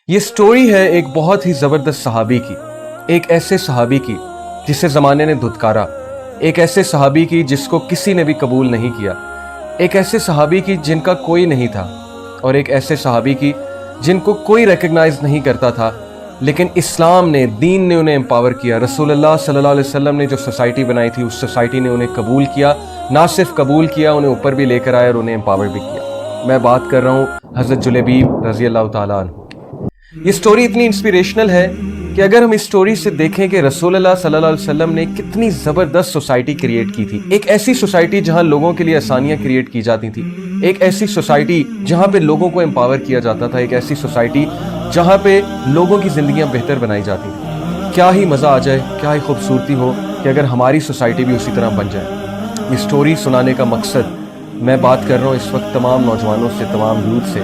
یہ سٹوری ہے ایک بہت ہی زبردست صحابی کی، ایک ایسے صحابی کی جسے زمانے نے دھتکارا، ایک ایسے صحابی کی جس کو کسی نے بھی قبول نہیں کیا، ایک ایسے صحابی کی جن کا کوئی نہیں تھا، اور ایک ایسے صحابی کی جن کو کوئی ریکگنائز نہیں کرتا تھا، لیکن اسلام نے، دین نے انہیں امپاور کیا۔ رسول اللہ صلی اللہ علیہ وسلم نے جو سوسائٹی بنائی تھی، اس سوسائٹی نے انہیں قبول کیا، نہ صرف قبول کیا، انہیں اوپر بھی لے کر آئے اور انہیں امپاور بھی کیا۔ میں بات کر رہا ہوں حضرت جلیبیب رضی اللہ تعالیٰ عنہ۔ یہ سٹوری اتنی انسپیریشنل ہے کہ اگر ہم اس سٹوری سے دیکھیں کہ رسول اللہ صلی اللہ علیہ وسلم نے کتنی زبردست سوسائٹی کریٹ کی تھی، ایک ایسی سوسائٹی جہاں لوگوں کے لیے آسانیاں کریٹ کی جاتی تھی، ایک ایسی سوسائٹی جہاں پہ لوگوں کو امپاور کیا جاتا تھا، ایک ایسی سوسائٹی جہاں پہ لوگوں کی زندگیاں بہتر بنائی جاتی تھیں۔ کیا ہی مزہ آ جائے، کیا ہی خوبصورتی ہو کہ اگر ہماری سوسائٹی بھی اسی طرح بن جائے۔ یہ سٹوری سنانے کا مقصد، میں بات کر رہا ہوں اس وقت تمام نوجوانوں سے، تمام یوتھ سے۔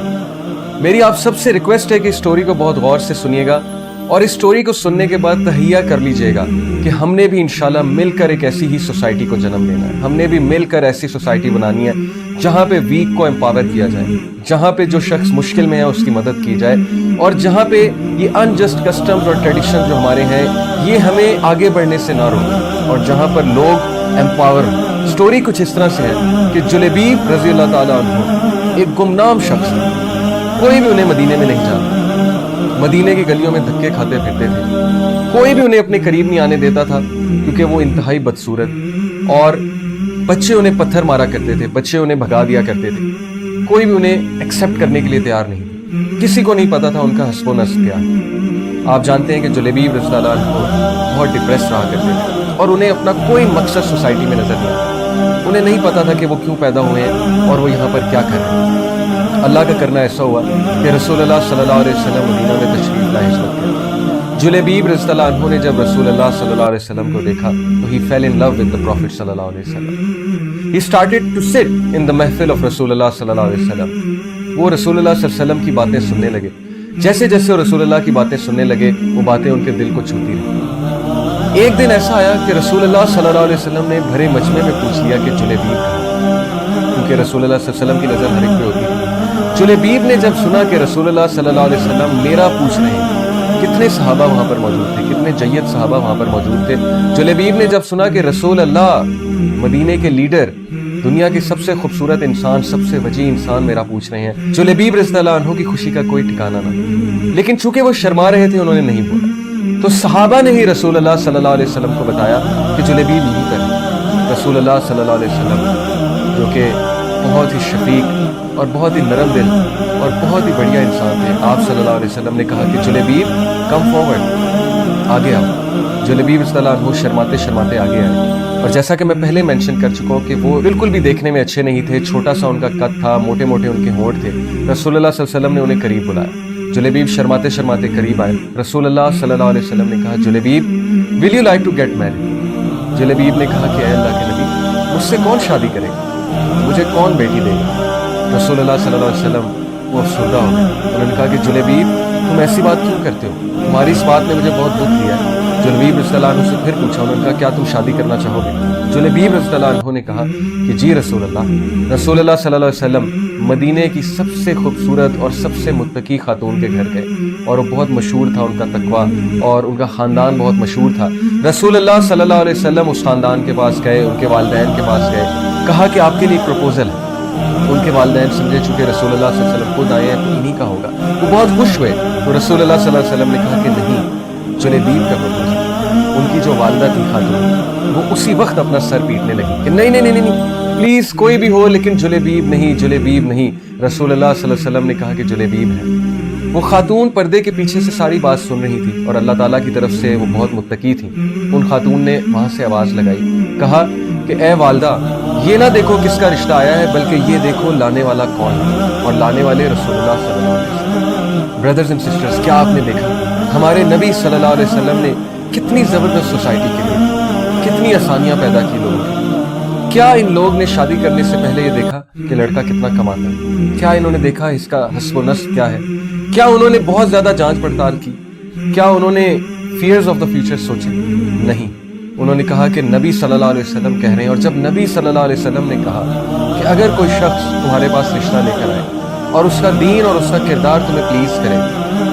میری آپ سب سے ریکویسٹ ہے کہ اس سٹوری کو بہت غور سے سنیے گا، اور اس سٹوری کو سننے کے بعد تہیہ کر لیجئے گا کہ ہم نے بھی انشاءاللہ مل کر ایک ایسی ہی سوسائٹی کو جنم دینا ہے۔ ہم نے بھی مل کر ایسی سوسائٹی بنانی ہے جہاں پہ ویک کو امپاور کیا جائے، جہاں پہ جو شخص مشکل میں ہے اس کی مدد کی جائے، اور جہاں پہ یہ انجسٹ کسٹمز اور ٹریڈیشن جو ہمارے ہیں یہ ہمیں آگے بڑھنے سے نہ روکیں، اور جہاں پر لوگ امپاور ہوں۔ سٹوری کچھ اس طرح سے ہے کہ جلیبیب رضی اللہ تعالیٰ عنہ ایک گمنام شخص تھا، کوئی بھی انہیں مدینے میں نہیں جانتا، مدینے کی گلیوں میں دھکے کھاتے پھرتے تھے، کوئی بھی انہیں اپنے قریب نہیں آنے دیتا تھا کیونکہ وہ انتہائی بدصورت، اور بچے انہیں پتھر مارا کرتے تھے، بچے انہیں بھگا دیا کرتے تھے، کوئی بھی انہیں ایکسیپٹ کرنے کے لیے تیار نہیں تھا، کسی کو نہیں پتا تھا ان کا حسب و نسب کیا ہے۔ آپ جانتے ہیں کہ جلیبیب رضی اللہ عنہ بہت ڈپریس رہا کرتے تھے، اور انہیں اپنا کوئی مقصد سوسائٹی میں نظر نہیں آتا، انہیں نہیں پتا تھا کہ وہ کیوں پیدا ہوئے ہیں اور وہ یہاں پر کیا کر رہے ہیں۔ اللہ کا کرنا ایسا ہوا کہ رسول اللہ صلی اللہ علیہ وسلم مدینہ میں تشریف لائے اس وقت۔ جلیبیب رضی اللہ عنہ نے جب رسول اللہ صلی اللہ علیہ وسلم کو دیکھا تو he fell in love with the Prophet صلی اللہ علیہ وسلم۔ He started to sit in the محفل of رسول اللہ صلی اللہ علیہ وسلم۔ وہ رسول اللہ صلی اللہ علیہ وسلم کی باتیں سننے لگے، جیسے جیسے وہ رسول اللہ کی باتیں سننے لگے وہ باتیں ان کے دل کو چھوتی رہی۔ ایک دن ایسا آیا کہ رسول اللہ صلی اللہ علیہ وسلم نے بھرے مجمع میں پوچھ لیا کہ جلیبیب کہاں، کیونکہ رسول اللہ صلی اللہ علیہ وسلم کی نظر ہر ایک پہ ہوتی تھی۔ جلیبیب نے جب سنا کہ رسول اللہ صلی اللہ علیہ وسلم میرا پوچھ رہے ہیں، کتنے صحابہ وہاں پر موجود تھے، کتنے جید صحابہ وہاں پر موجود تھے، جلیبیب نے جب سنا کہ رسول اللہ مدینے کے لیڈر، دنیا کے سب سے خوبصورت انسان، سب سے وجیح انسان میرا پوچھ رہے ہیں، جلیبیب رضی اللہ عنہ کی خوشی کا کوئی ٹھکانہ نہ، لیکن چونکہ وہ شرما رہے تھے انہوں نے نہیں بولا، تو صحابہ نے ہی رسول اللہ صلی اللہ علیہ وسلم کو بتایا کہ جلیبیب نہیں کرے۔ رسول اللہ صلی اللہ علیہ وسلم جو کہ بہت ہی شفیق اور بہت ہی نرم دل اور بہت ہی بڑھیا انسان تھے، آپ صلی اللہ علیہ وسلم نے کہا کہ جلیبیب کم فارورڈ، آگے آؤ۔ جلیبیب رضی اللہ عنہ شرماتے شرماتے آگے آئے، اور جیسا کہ میں پہلے مینشن کر چکا ہوں کہ وہ بالکل بھی دیکھنے میں اچھے نہیں تھے، چھوٹا سا ان کا قد تھا، موٹے موٹے ان کے ہونٹ تھے۔ رسول اللہ صلی اللہ علیہ وسلم نے انہیں قریب بلایا، جلیبیب شرماتے شرماتے قریب آئے۔ رسول اللہ صلی اللہ علیہ وسلم نے کہا Julaybib will you like to get married؟ Julaybib نے کہا کہ اے اللہ کے نبی، مجھ سے کون شادی کرے گا، مجھے کون بیٹی دے گا؟ رسول اللہ صلی اللہ علیہ وسلم وہ افسردہ ہو گئے، انہوں نے کہا کہ جلیبیب تم ایسی بات کیوں کرتے ہو، تمہاری اس بات نے مجھے بہت دکھ دیا ہے۔ جلیبیب رضی اللہ عنہ سے پھر پوچھا، انہوں نے کہا کیا تم شادی کرنا چاہو گے؟ جلیبیب رضی اللہ عنہ نے کہا کہ جی رسول اللہ۔ رسول اللہ صلی اللہ علیہ وسلم مدینے کی سب سے خوبصورت اور سب سے متقی خاتون کے گھر گئے، اور وہ بہت مشہور تھا ان کا تقوی، اور ان کا خاندان بہت مشہور تھا۔ رسول اللہ صلی اللہ علیہ وسلم اس خاندان کے پاس گئے، ان کے والدین کے پاس گئے، کہا کہ آپ کے لیے ایک پروپوزل ہے۔ ان کے والدین سمجھے چونکہ رسول اللہ صلی اللہ علیہ وسلم خود آئے ہیں تو انہیں کا ہوگا، وہ بہت خوش ہوئے، تو رسول اللہ صلی اللہ علیہ وسلم نے کہا کہ نہیں، جلیبیب کا پروپوزل۔ ان کی جو والدہ تھی خاتون، وہ اسی وقت اپنا سر پیٹنے لگی کہ نہیں نہیں نہیں نہیں، پلیز کوئی بھی ہو لیکن جلیبیب نہیں، جلیبیب نہیں۔ رسول اللہ صلی اللہ علیہ وسلم نے کہا کہ جلیبیب ہے۔ وہ خاتون پردے کے پیچھے سے ساری بات سن رہی تھی، اور اللہ تعالیٰ کی طرف سے وہ بہت متقی تھی۔ ان خاتون نے وہاں سے آواز لگائی، کہا کہ اے والدہ، یہ نہ دیکھو کس کا رشتہ آیا ہے، بلکہ یہ دیکھو لانے والا کون ہے، اور لانے والے رسول اللہ صلی اللہ علیہ وسلم۔ بردرز اینڈ سسٹرز، کیا آپ نے دیکھا ہمارے نبی صلی اللہ علیہ وسلم نے کتنی زبردست سوسائٹی کے لیے کتنی آسانیاں پیدا کی لوگوں کی؟ کیا ان لوگ نے شادی کرنے سے پہلے یہ دیکھا کہ لڑکا کتنا کماتا ہے؟ کیا انہوں نے دیکھا اس کا حسب و نسب کیا ہے؟ کیا انہوں نے بہت زیادہ جانچ پڑتال کی؟ کیا انہوں نے فیئرز آف دا فیوچر سوچے؟ نہیں، انہوں نے کہا کہ نبی صلی اللہ علیہ وسلم کہہ رہے ہیں، اور جب نبی صلی اللہ علیہ وسلم نے کہا کہ اگر کوئی شخص تمہارے پاس رشتہ لے کر آئے اور اس کا دین اور اس کا کردار تمہیں پلیز کرے